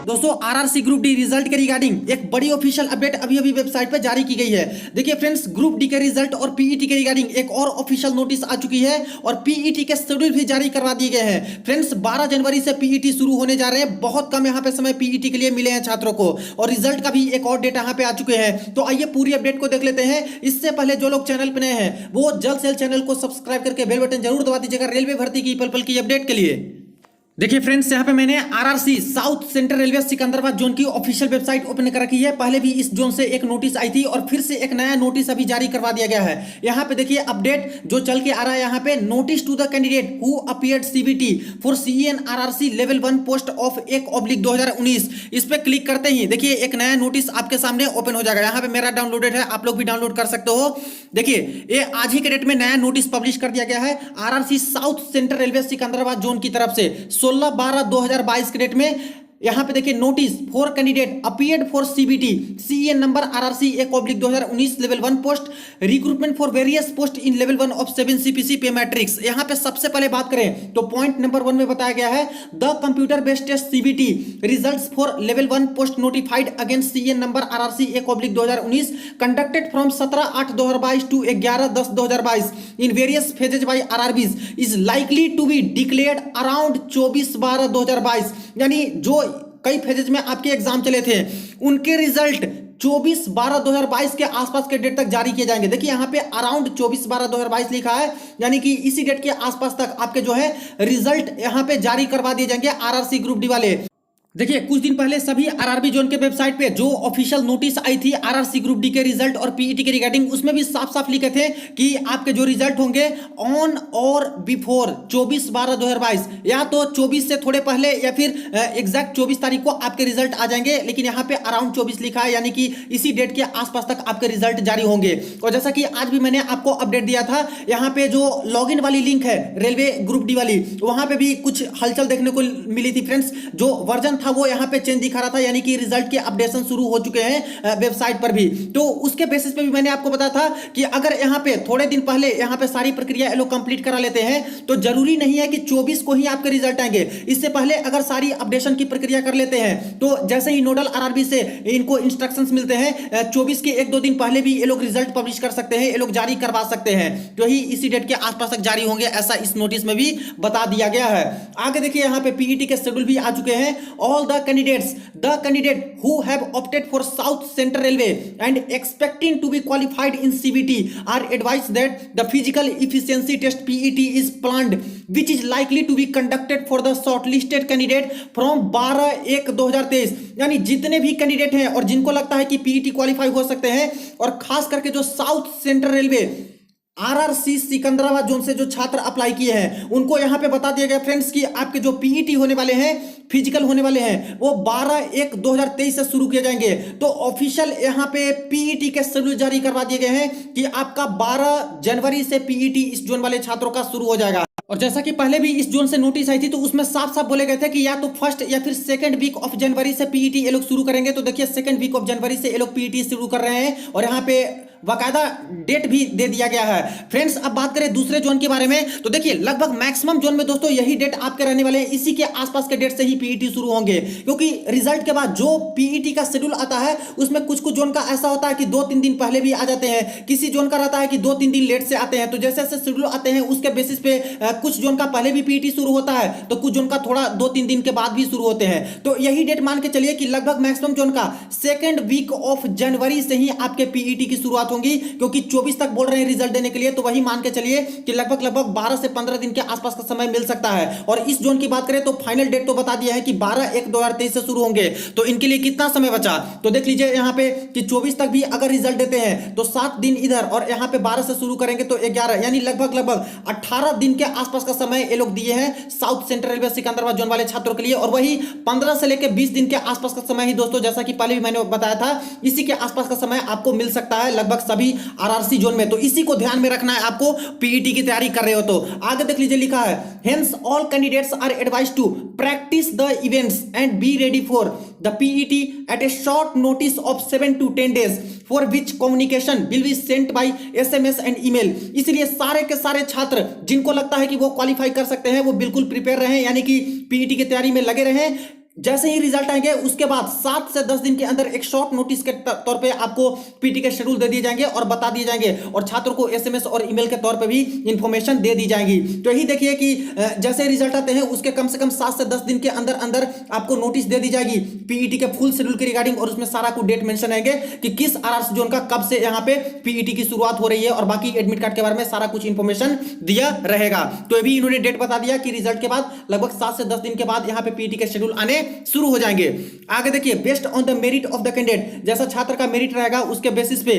दोस्तों RRC group D result के regarding एक बड़ी ऑफिशियल अपडेट अभी अभी वेबसाइट पर जारी की गई है। देखिए फ्रेंड्स, ग्रुप डी के रिजल्ट और पीईटी के रिगार्डिंग एक और ऑफिशियल नोटिस आ चुकी है और पीईटी के शेड्यूल भी जारी करवा दिए गए हैं। फ्रेंड्स 12 जनवरी से पीईटी शुरू होने जा रहे हैं। बहुत कम यहाँ पे समय पीईटी के लिए मिले हैं छात्रों को और रिजल्ट का भी एक और डेट यहाँ पे आ चुके हैं। तो आइए पूरी अपडेट को देख लेते हैं। इससे पहले जो लोग चैनल पर नए हैं वो जल्द से जल्द चैनल को सब्सक्राइब करके बेल बटन जरूर दबा दीजिएगा रेलवे भर्ती की पल पल की अपडेट के लिए। देखिए फ्रेंड्स, यहाँ पे मैंने RRC south central railway Secunderabad zone की ऑफिशियल वेबसाइट ओपन कर रखी है। पहले भी इस जोन से एक नोटिस आई थी और फिर से एक नया नोटिस अभी जारी करवा दिया गया है। यहाँ पे देखिए अपडेट जो चल के आ रहा है, यहाँ पे notice to the candidate who appeared CBT for CEN RRC level 1 post of 1/2019। इस पे क्लिक करते ही देखिए एक नया नोटिस आपके सामने ओपन हो जाएगा। यहाँ पे मेरा डाउनलोडेड है, आप लोग भी डाउनलोड कर सकते हो। देखिए ये आज ही के डेट में नया नोटिस पब्लिश कर दिया गया है RRC south central railway Secunderabad zone की तरफ से 16/12/2022 के डेट में। यहां पे देखिए notice for candidate appeared for CBT CN number RRC 1/2019 level 1 post recruitment for various post in level 1 of 7 CPC पे मैट्रिक्स। यहां पे सबसे पहले बात करें तो पॉइंट नंबर 1 में बताया गया है the computer based test CBT results for level 1 post notified against CEN number RRC 1/2019 conducted from 17/8/2022 to 11/10/2022 in various phases by RRBs is likely to be declared around 24/12/2022। यानी जो कई फेजेज में आपके exam चले थे उनके रिजल्ट 24/12/2022 के आसपास के डेट तक जारी किए जाएंगे। देखिए यहाँ पे अराउंड 24/12/2022 लिखा है, यानी कि इसी डेट के आसपास तक आपके जो है रिजल्ट यहाँ पे जारी करवा दिए जाएंगे आरआरसी ग्रुप डी वाले। देखिए कुछ दिन पहले सभी आरआरबी जोन के वेबसाइट पे जो ऑफिशियल नोटिस आई थी आरआरसी ग्रुप डी के रिजल्ट और पीईटी के रिगार्डिंग, उसमें भी साफ साफ लिखे थे कि आपके जो रिजल्ट होंगे ऑन और बिफोर 24/12/2022, या तो 24 से थोड़े पहले या फिर एग्जैक्ट 24 तारीख को आपके रिजल्ट आ जाएंगे। लेकिन यहाँ पे अराउंड 24 लिखा है, यानी कि इसी डेट के आसपास तक आपके रिजल्ट जारी होंगे। और जैसा कि आज भी मैंने आपको अपडेट दिया था, यहाँ पे जो लॉग इन वाली लिंक है रेलवे ग्रुप डी वाली, वहां पे भी कुछ हलचल देखने को मिली थी फ्रेंड्स। जो वर्जन था वो यहां पे चेंज दिखा रहा था, यानी कि रिजल्ट के अपडेशन शुरू हो चुके हैं वेबसाइट पर भी। तो उसके बेसिस पे भी मैंने आपको बताया था कि अगर यहां पे थोड़े दिन पहले यहां पे सारी प्रक्रिया ये लोग कंप्लीट करा लेते हैं तो जरूरी नहीं है कि 24 को ही आपके रिजल्ट आएंगे। इससे पहले अगर सारी अपडेशन की प्रक्रिया कर लेते हैं तो जैसे ही नोडल आरआरबी से इनको इंस्ट्रक्शंस मिलते हैं 24 के 1-2 दिन पहले भी ये लोग रिजल्ट पब्लिश कर सकते हैं, ये लोग जारी करवा सकते हैं। तो ही इसी डेट के आसपास तक जारी होंगे, ऐसा इस नोटिस में भी बता दिया गया है। आगे देखिए यहां पे पीईटी के शेड्यूल भी आ चुके हैं। All the candidate who have opted for South Central Railway and expecting to be qualified in CBT are advised that the physical efficiency test PET is planned, which is likely to be conducted for the shortlisted candidate from 12/1/2023। यानी जितने भी candidate हैं और जिनको लगता है कि PET qualify हो सकते हैं, और खास करके जो south central railway RRC Secunderabad zone से जो छात्र अप्लाई किए हैं उनको यहां पे बता दिया गया फ्रेंड्स कि आपके जो पीईटी होने वाले हैं, फिजिकल होने वाले हैं, वो 12/1/2023 से शुरू किए जाएंगे। तो ऑफिशियल यहां पे पीईटी के शेड्यूल जारी करवा दिए गए हैं कि आपका 12 जनवरी से पीईटी इस जोन वाले छात्रों का शुरू हो जाएगा। और जैसा कि पहले भी इस जोन से नोटिस आई थी तो उसमें साफ साफ बोले गए थे कि या तो फर्स्ट या फिर सेकंड वीक ऑफ जनवरी से पीईटी ये लोग शुरू करेंगे। तो देखिए सेकंड वीक ऑफ जनवरी से ये लोग पीईटी शुरू कर रहे हैं और यहाँ पे बाकायदा डेट भी दे दिया गया है। फ्रेंड्स अब बात करें दूसरे जोन के बारे में तो देखिए लगभग मैक्सिमम जोन में दोस्तों यही डेट आपके रहने वाले हैं, इसी के आसपास के डेट से ही पीईटी शुरू होंगे। क्योंकि रिजल्ट के बाद जो पीईटी का शेड्यूल आता है उसमें कुछ कुछ जोन का ऐसा होता है कि 2-3 दिन पहले भी आ जाते हैं, किसी जोन का रहता है कि 2-3 दिन लेट से आते हैं। तो जैसे जैसे शेड्यूल आते हैं उसके बेसिस पे कुछ जोन का पहले भी पीईटी शुरू होता है तो कुछ जोन का थोड़ा 2-3 दिन के बाद भी शुरू होते हैं। तो यही डेट मान के चलिए कि लगभग मैक्सिमम जोन का सेकेंड वीक ऑफ जनवरी से ही आपके पीईटी की शुरुआत होगी। क्योंकि 24 तक बोल रहे हैं रिजल्ट देने के लिए, तो वही मान के चलिए कि लगभग 12 से 15 दिन के आसपास का समय मिल सकता है। और इस जोन की बात करें तो फाइनल डेट तो बता दिया है कि 12/1/2023 से शुरू होंगे। तो इनके लिए कितना समय बचा तो देख लीजिए यहाँ पे कि 24 तक भी अगर रिजल्ट देते हैं तो 7 दिन इधर, और यहाँ पे 12 से शुरू करेंगे तो 11, यानी लगभग 18 दिन के आसपास का समय ये लोग दिए हैं south central railway Secunderabad zone वाले छात्रों के लिए। और वही 15 से लेकर 20 दिन के आसपास का समय ही दोस्तों, जैसा कि पहले भी मैंने बताया था, इसी के आसपास का समय आपको मिल सकता है लगभग सभी आरआरसी जोन में। तो इसी को ध्यान में रखना है आपको पीईटी की तैयारी कर रहे हो तो। आगे देख लीजिए लिखा है hence all candidates are advised to practise the events and be ready for the PET at a short notice of 7 to 10 days for which communication will be sent by SMS and email. इसलिए सारे के सारे छात्र जिनको लगता है कि वो क्वालिफाई कर सकते हैं वो बिल्कुल प्रिपेयर रहें, यानी कि पीईटी की तैयारी में लगे रहें। जैसे ही रिजल्ट आएंगे उसके बाद 7 से 10 दिन के अंदर एक शॉर्ट नोटिस के तौर पे आपको पीटी के शेड्यूल दे दिए जाएंगे और बता दिए जाएंगे, और छात्रों को एसएमएस और ईमेल के तौर पे भी इंफॉर्मेशन दे दी जाएगी। तो यही देखिए कि जैसे रिजल्ट आते हैं उसके कम से कम 7 से 10 दिन के अंदर अंदर आपको नोटिस दे दी जाएगी पीईटी के फुल शेड्यूल के रिगार्डिंग, और उसमें सारा कुछ डेट मेंशन रहेंगे कि किस आरआरसी जोन का कब से यहाँ पे पीईटी की शुरुआत हो रही है, और बाकी एडमिट कार्ड के बारे में सारा कुछ इंफॉर्मेशन दिया रहेगा। तो अभी इन्होंने डेट बता दिया कि रिजल्ट के बाद लगभग 7 से 10 दिन के बाद यहाँ पे पीईटी के शेड्यूल आने शुरू हो जाएंगे। आगे देखिए, based on the merit of the candidate, जैसा छात्र का मेरिट रहेगा उसके बेसिस पे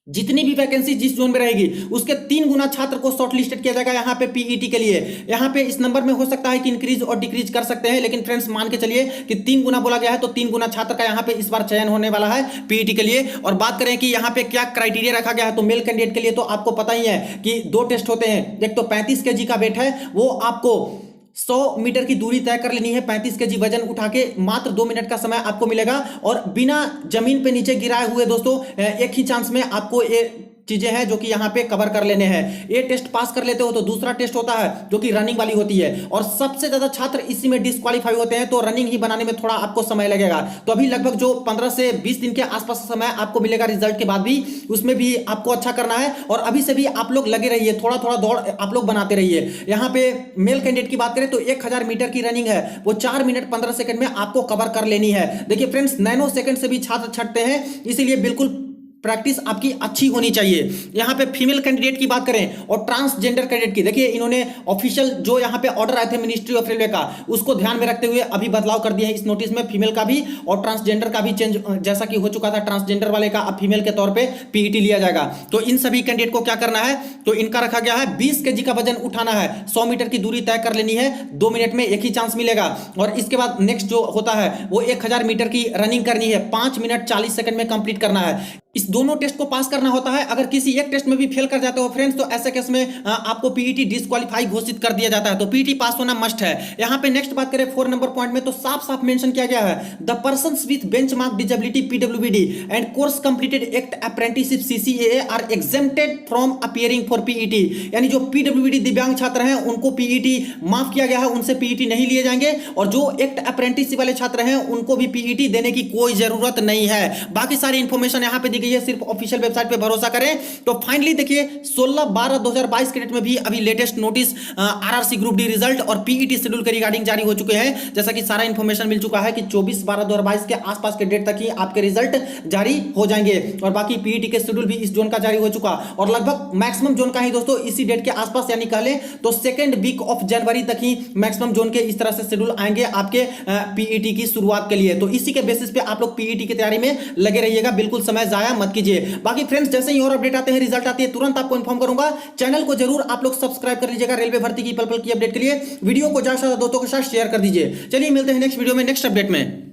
जितनी भी वैकेंसी जिस जोन में रहेगी उसके 3 गुना छात्र को शॉर्टलिस्टेड किया जाएगा यहाँ पे पीईटी के लिए। यहाँ पे इस नंबर में हो सकता है कि इंक्रीज और डिक्रीज कर सकते हैं, लेकिन फ्रेंड्स मान के चलिए कि 3 गुना बोला गया है, तो 3 गुना छात्र का यहाँ पे इस बार चयन होने वाला है पीईटी के लिए। और बात करें कि यहाँ पे क्या क्राइटेरिया रखा गया है, तो मेल कैंडिडेट के लिए तो आपको पता ही है कि 2 टेस्ट होते हैं। एक तो 35 kg का वेट है, वो आपको 100 मीटर की दूरी तय कर लेनी है 35 kg वजन उठा के, मात्र 2 मिनट का समय आपको मिलेगा, और बिना जमीन पे नीचे गिराए हुए दोस्तों एक ही चांस में आपको ये चीजें हैं जो कि यहाँ पे कवर कर लेने हैं। ये टेस्ट पास कर लेते हो तो दूसरा टेस्ट होता है जो कि रनिंग वाली होती है, और सबसे ज्यादा छात्र इसी में डिस्क्वालीफाई होते हैं, तो रनिंग ही बनाने में थोड़ा आपको समय लगेगा। तो अभी लगभग जो 15 से 20 दिन के आसपास समय आपको मिलेगा रिजल्ट के बाद भी, उसमें भी आपको अच्छा करना है, और अभी से भी आप लोग लगे रहिए, थोड़ा थोड़ा दौड़ आप लोग बनाते रहिए। यहाँ पे मेल कैंडिडेट की बात करें तो 1000 मीटर की रनिंग है, वो 4 मिनट 15 सेकंड में आपको कवर कर लेनी है। देखिए फ्रेंड्स, नैनो सेकंड से भी छात्र छटते हैं, इसीलिए बिल्कुल प्रैक्टिस आपकी अच्छी होनी चाहिए। यहाँ पे फीमेल कैंडिडेट की बात करें और ट्रांसजेंडर कैंडिडेट की, देखिए इन्होंने ऑफिशियल जो यहाँ पे ऑर्डर आए थे मिनिस्ट्री ऑफ रेलवे का, उसको ध्यान में रखते हुए अभी बदलाव कर दिए हैं इस नोटिस में, फीमेल का भी और ट्रांसजेंडर का भी चेंज, जैसा कि हो चुका था ट्रांसजेंडर वाले का अब फीमेल के तौर पर पीईटी लिया जाएगा। तो इन सभी कैंडिडेट को क्या करना है, तो इनका रखा गया है 20 kg का वजन उठाना है, 100 मीटर की दूरी तय कर लेनी है, 2 मिनट में एक ही चांस मिलेगा, और इसके बाद नेक्स्ट जो होता है वो 1000 मीटर की रनिंग करनी है, 5 मिनट 40 सेकंड में कंप्लीट करना है। इस दोनों टेस्ट को पास करना होता है। अगर किसी एक टेस्ट में भी फेल कर जाते हो फ्रेंड्स, तो ऐसे केस में आपको पीईटी डिस्क्वालीफाई घोषित कर दिया जाता है, तो पीईटी पास होना मस्ट है। यहाँ पे नेक्स्ट बात करें 4 नंबर पॉइंट में, तो साफ साफ मेंशन किया गया है, the persons with benchmark disability पीडब्ल्यूबीडी and course completed act apprenticeship CCAA are exempted from appearing for PET, यानी जो पीडब्ल्यूबीडी दिव्यांग छात्र हैं उनको पीईटी माफ किया गया है, उनसे पीईटी नहीं लिए जाएंगे, और जो एक्ट अप्रेंटिसशिप वाले छात्र हैं उनको भी पीईटी देने की कोई जरूरत नहीं है। बाकी सारी इंफॉर्मेशन यहाँ पे दी गई है, सिर्फ ऑफिशियल वेबसाइट पे भरोसा करें। तो फाइनली देखिए 16/12/2022 के डेट में भी अभी latest notice RRC group D result और पीईटी शेड्यूल के रिगार्डिंग जारी हो चुके हैं। जैसा कि सारा इंफॉर्मेशन मिल चुका है कि 24/12/2022 के आसपास के डेट तक ही आपके रिजल्ट जारी हो जाएंगे, और बाकी पीईटी के शेड्यूल भी इस जोन का जारी हो चुका, और लगभग मैक्सिमम जोन का ही दोस्तों इसी डेट के आसपास, यानी कह लें तो 2nd वीक ऑफ जनवरी तक ही मैक्सिमम जोन के इस तरह से शेड्यूल आएंगे आपके पीईटी की शुरुआत के लिए। तो इसी के बेसिस पे आप लोग पीईटी की तैयारी में लगे रहिएगा, बिल्कुल समय जाया मत कीजिए। बाकी फ्रेंड्स, जैसे ही और अपडेट आते हैं, रिजल्ट आती है, तुरंत आपको इन्फॉर्म करूंगा। चैनल को जरूर आप लोग सब्सक्राइब कर लीजिएगा रेलवे भर्ती की पल पल की अपडेट के लिए। वीडियो को ज्यादा से ज्यादा दोस्तों के साथ शेयर कर दीजिए। चलिए मिलते हैं नेक्स्ट वीडियो में नेक्स्ट अपडेट में।